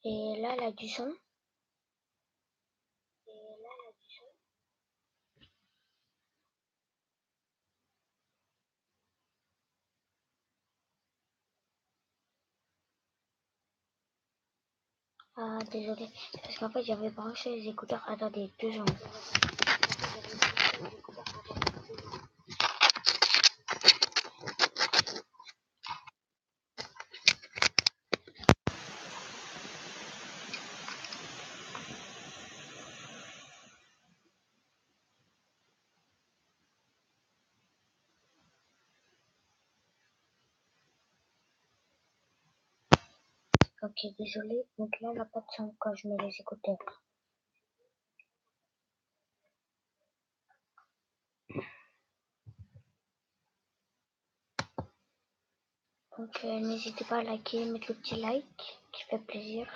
Et là, elle a du son. Ah, désolé. Parce qu'en fait, j'avais branché les écouteurs. Attendez, 2 secondes. Ok, désolé. Donc là, elle n'a pas de son quand je mets les écouteurs. Donc n'hésitez pas à liker, mettre le petit like qui fait plaisir.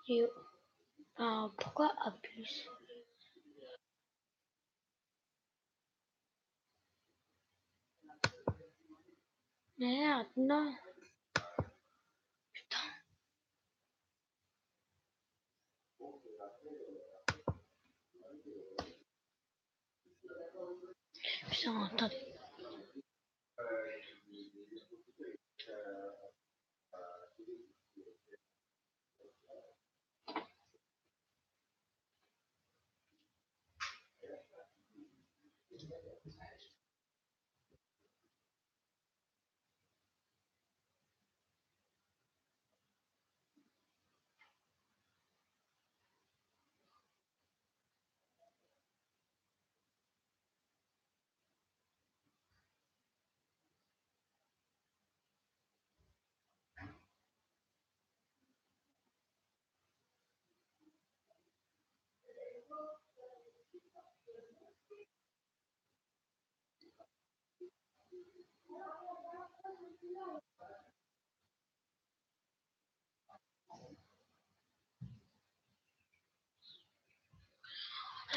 Yo. Ah, pourquoi A plus? Merde, non. Putain. Putain, attendez.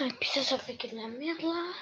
Et puis ça fait que de la merde là.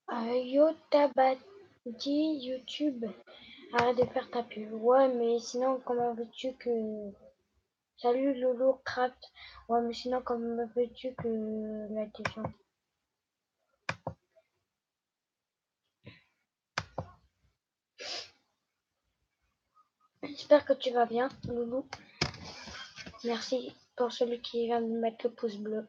Yotabadi YouTube. Arrête de faire ta pub. Ouais, mais sinon, comment veux-tu que... Salut Lolo Craft. Ouais, mais sinon, comment veux-tu que la question... J'espère que tu vas bien, Loulou. Merci pour celui qui vient de mettre le pouce bleu.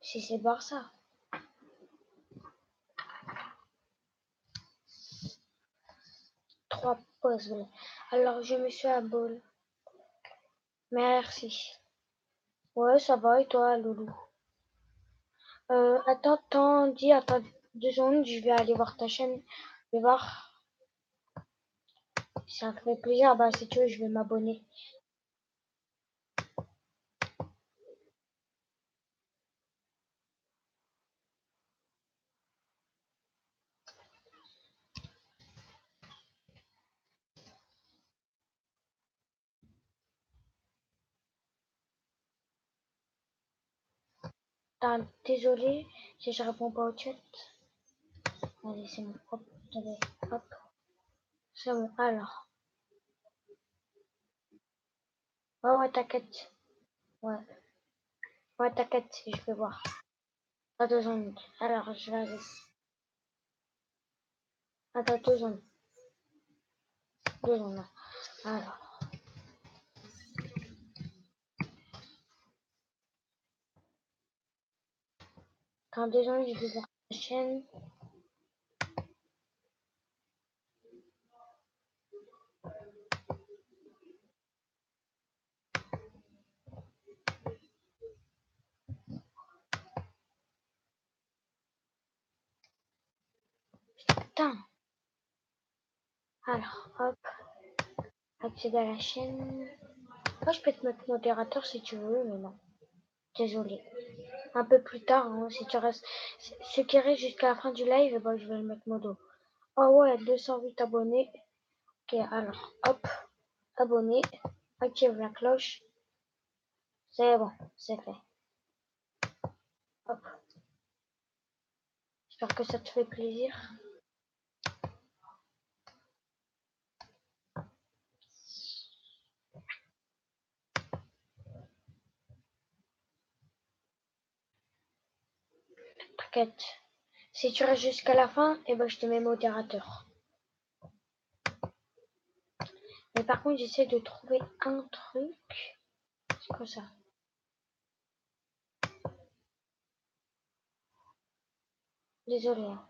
Si c'est Barça. 3 pouces bleus. Alors, je me suis abonné. Merci. Ouais, ça va et toi, Loulou? Attends 2 secondes, je vais aller voir ta chaîne. Je vais voir. Ça me fait plaisir. Bah, si tu veux, je vais m'abonner. Désolé si je réponds pas au chat. Allez, c'est bon. Hop, allez, hop. C'est bon. Alors. Ouais, ouais, t'inquiète. Ouais. Ouais, t'inquiète, je vais voir. Pas 2 secondes. Alors, je vais aller. Attends 2 secondes. 2 secondes. Alors. Attends 2 secondes, je vais voir ta chaîne. Putain. Alors, hop. Accéder à la chaîne. Moi, je peux te mettre modérateur si tu veux, mais non. Désolé. Un peu plus tard, hein, si tu restes. Ce qui reste jusqu'à la fin du live, bah, je vais le mettre modo. Oh ouais, 208 abonnés. Ok, alors, hop. Abonné. Active la cloche. C'est bon, c'est fait. Hop. J'espère que ça te fait plaisir. T'inquiète. Si tu restes jusqu'à la fin, eh ben, je te mets modérateur. Mais par contre, j'essaie de trouver un truc. C'est quoi ça? Désolé. Hein.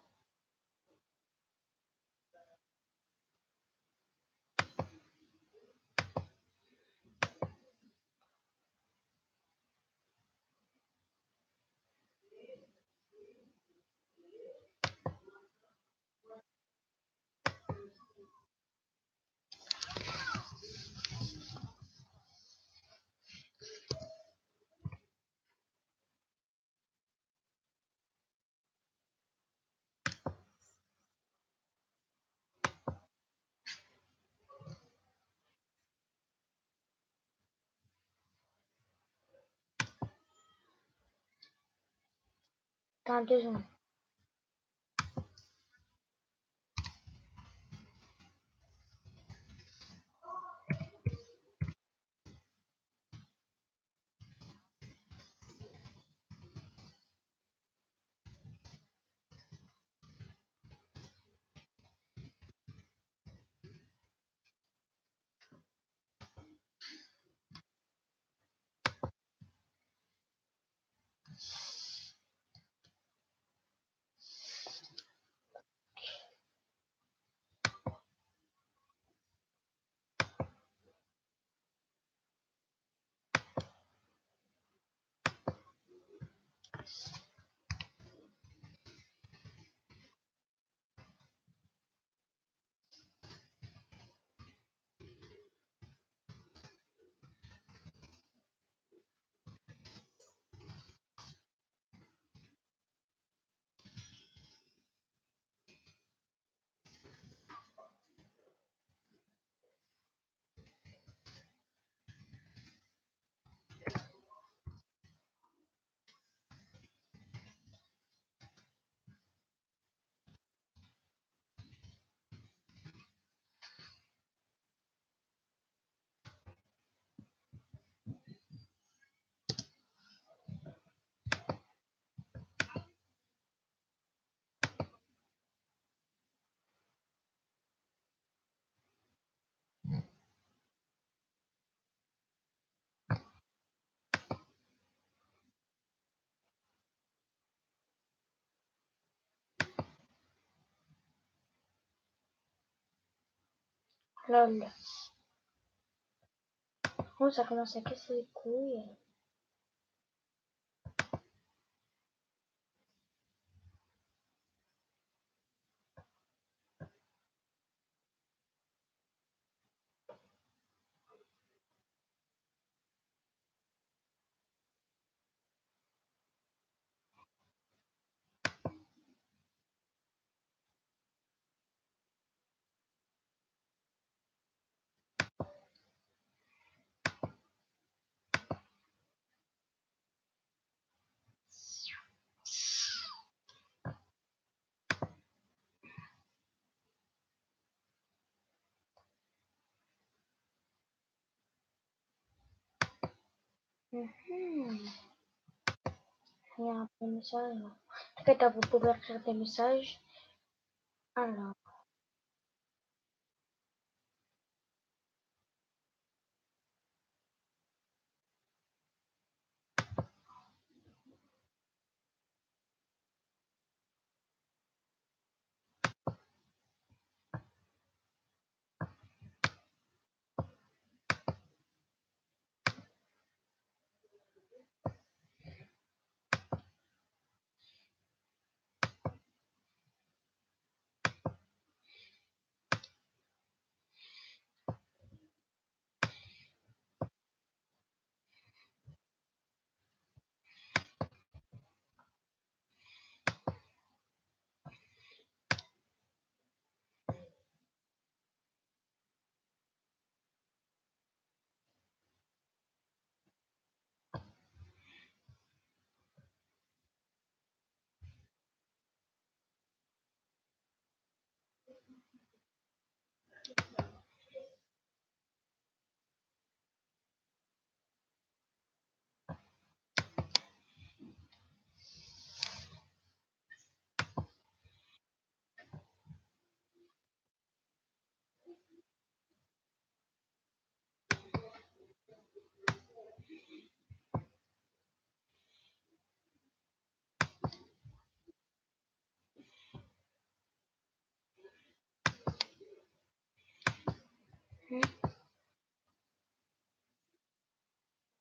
Attends 2 secondes. Lol. Oh, ça commence à casser les couilles. Mhm. Il y a un petit message. En tout cas, vous pouvez écrire des messages. Alors,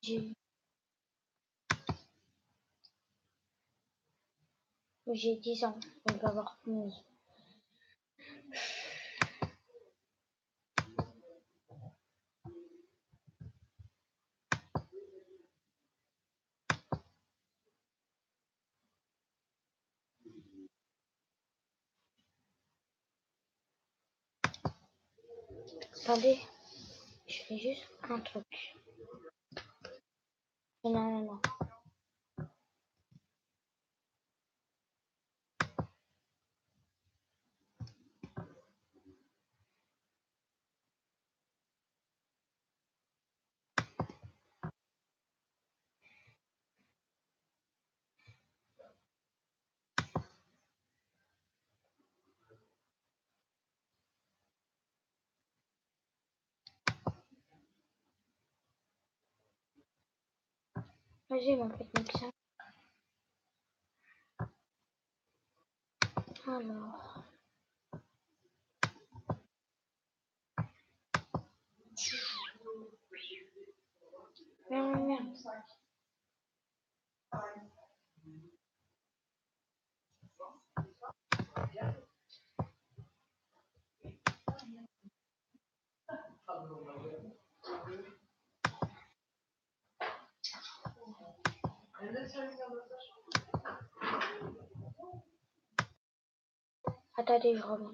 j'ai j'ai 10 ans. Je vais avoir plus. Attendez, je fais juste un truc. Non, non, non. Vas-y, mon petit ça. Alors, merde, merde. Attendez, je reviens.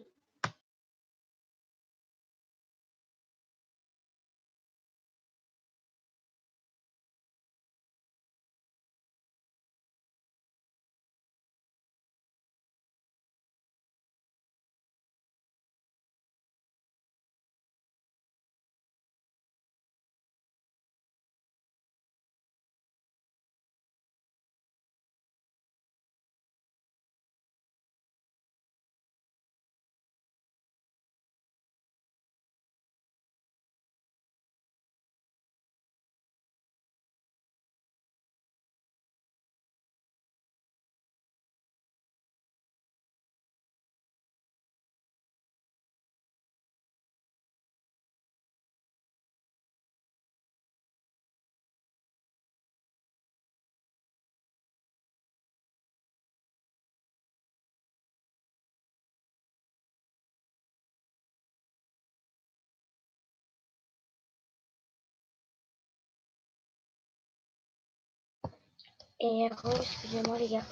Et excusez-moi les gars.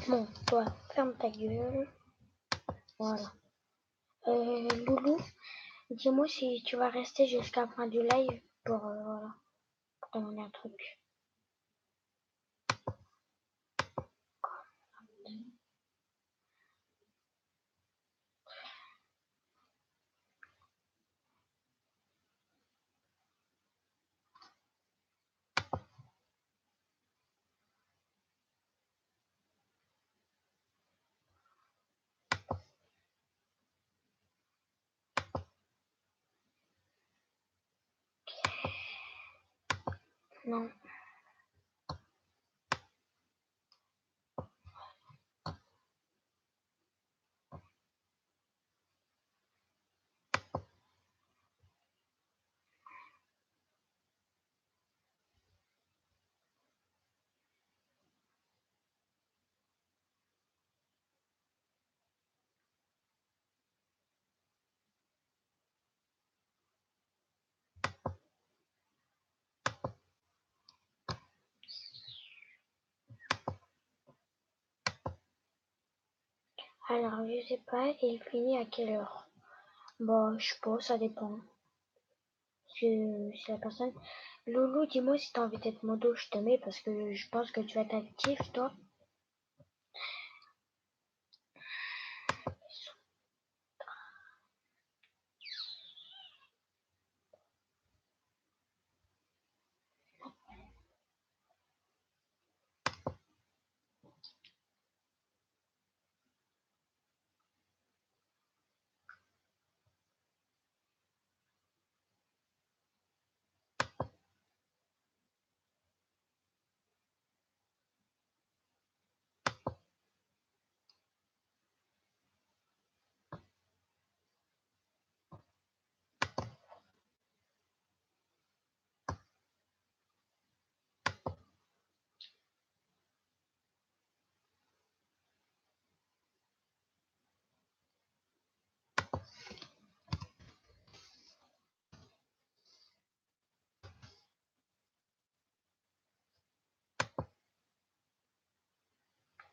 Bon, toi, ferme ta gueule. Voilà. Loulou, dis-moi si tu vas rester jusqu'à la fin du live voilà, pour demander un truc. Non. Alors, je sais pas, il finit à quelle heure? Bon, je sais pas, ça dépend. Si la personne... Loulou, dis-moi si t'as envie d'être modo, je te mets parce que je pense que tu vas être actif, toi.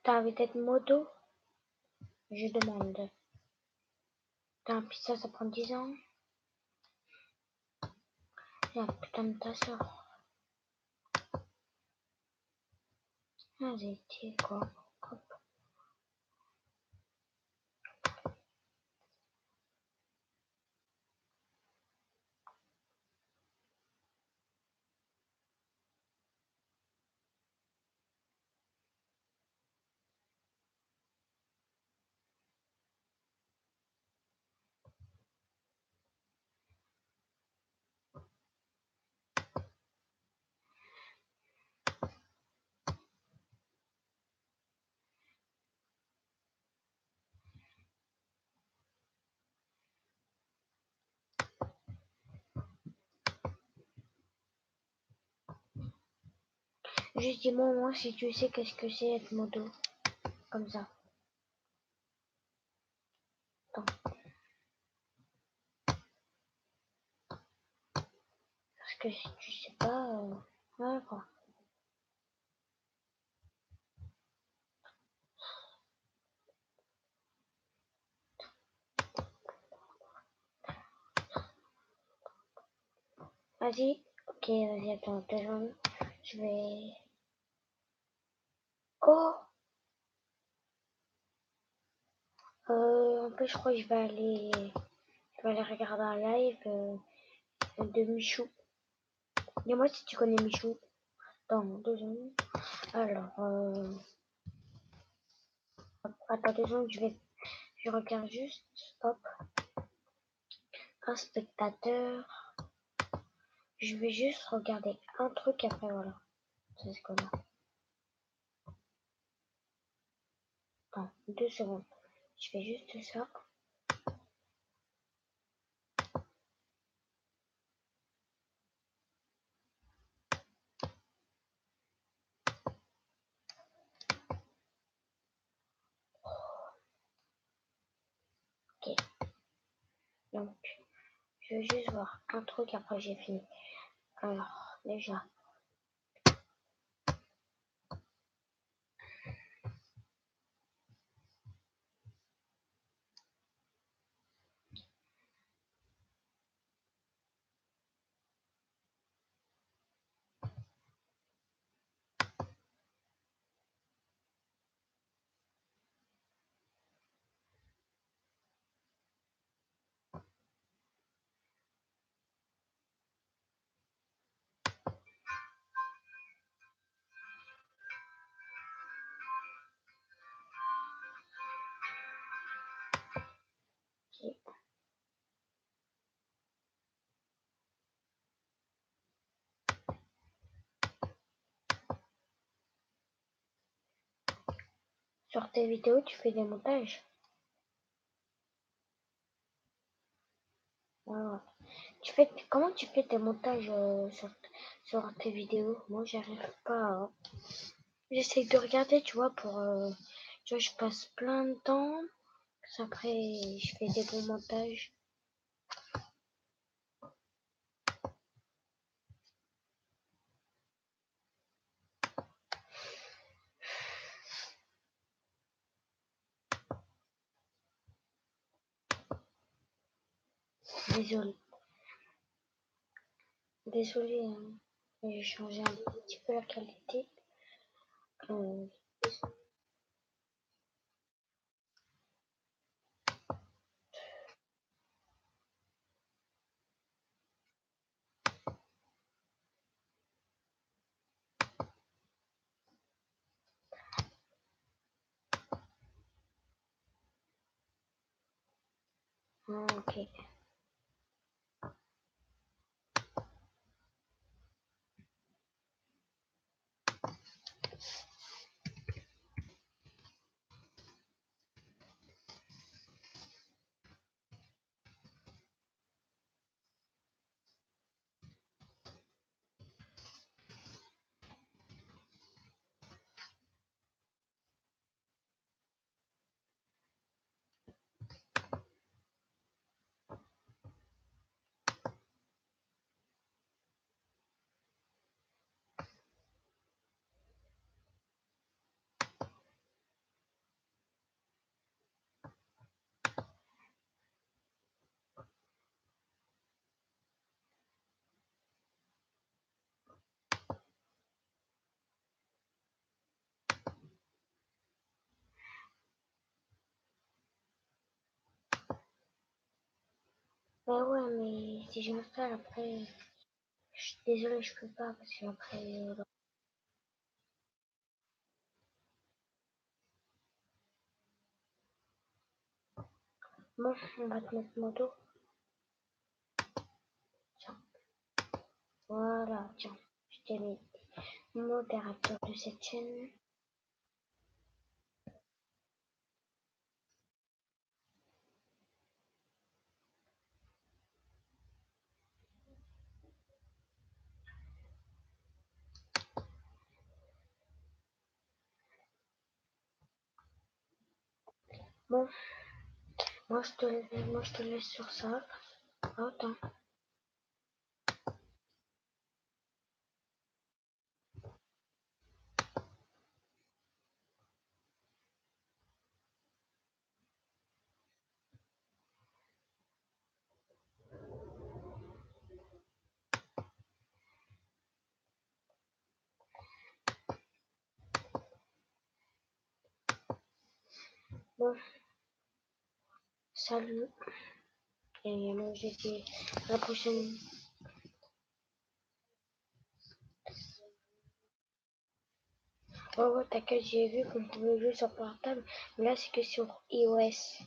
T'as envie d'être modo? Je demande. T'as un pizza, ça prend 10 ans? La putain de ta soeur. Vas-y, quoi. Hop. Juste dis-moi moi si tu sais qu'est-ce que c'est être modo. Comme ça. Attends. Parce que si tu sais pas... voilà quoi. Vas-y. Ok, vas-y, attends 2 secondes. Je vais... Oh, en plus, je crois que je vais aller regarder un live de Michou. Dis-moi si tu connais Michou. Dans 2 secondes. Alors, attends 2 secondes, je regarde juste. Hop, un spectateur. Je vais juste regarder un truc après, voilà. C'est ce qu'on a. Attends, 2 secondes. Je fais juste ça. Ok. Donc, je vais juste voir un truc après j'ai fini. Alors, déjà. Sur tes vidéos, tu fais des montages. Voilà. Comment tu fais tes montages sur tes vidéos? Moi, j'arrive pas. Hein. J'essaye de regarder, tu vois, tu vois, je passe plein de temps. Après, je fais des bons montages. Désolée. Désolée, hein. J'ai changé un petit peu la qualité. Euh, ok. Bah ouais, mais si je m'installe après, je suis désolée, je peux pas parce que après, bon, on va te mettre moto. Tiens, voilà, tiens, je t'ai mis modérateur de cette chaîne. Bon, moi je te laisse sur ça. Attends. Bon, salut. Et moi je dis à la prochaine. Oh, ouais, t'inquiète, j'ai vu qu'on pouvait jouer sur portable, mais là c'est que sur iOS.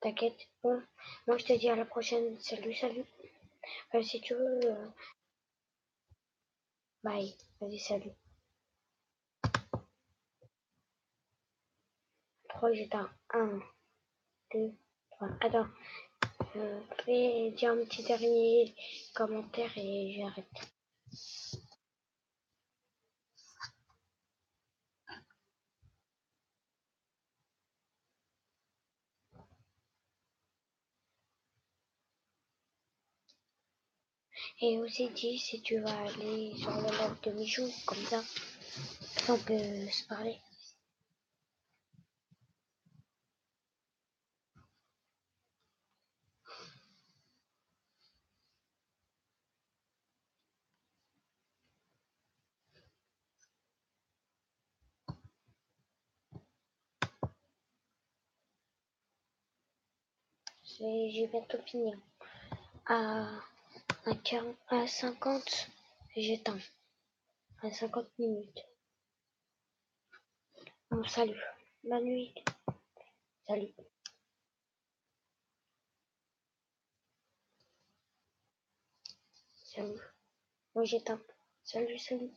T'inquiète. Bon, moi je te dis à la prochaine. Salut, salut. Si tu veux, bye. Vas-y, salut. 3, j'éteins. 1, 2, 3. Attends. Fais dire un petit dernier commentaire et j'arrête. Et aussi dis si tu vas aller sur le live de Michou, comme ça, on peut se parler. J'ai bientôt fini. À, à 50, j'éteins. À 50 minutes. Bon, salut. Bonne nuit. Salut. Salut. Moi j'éteins. Salut, salut.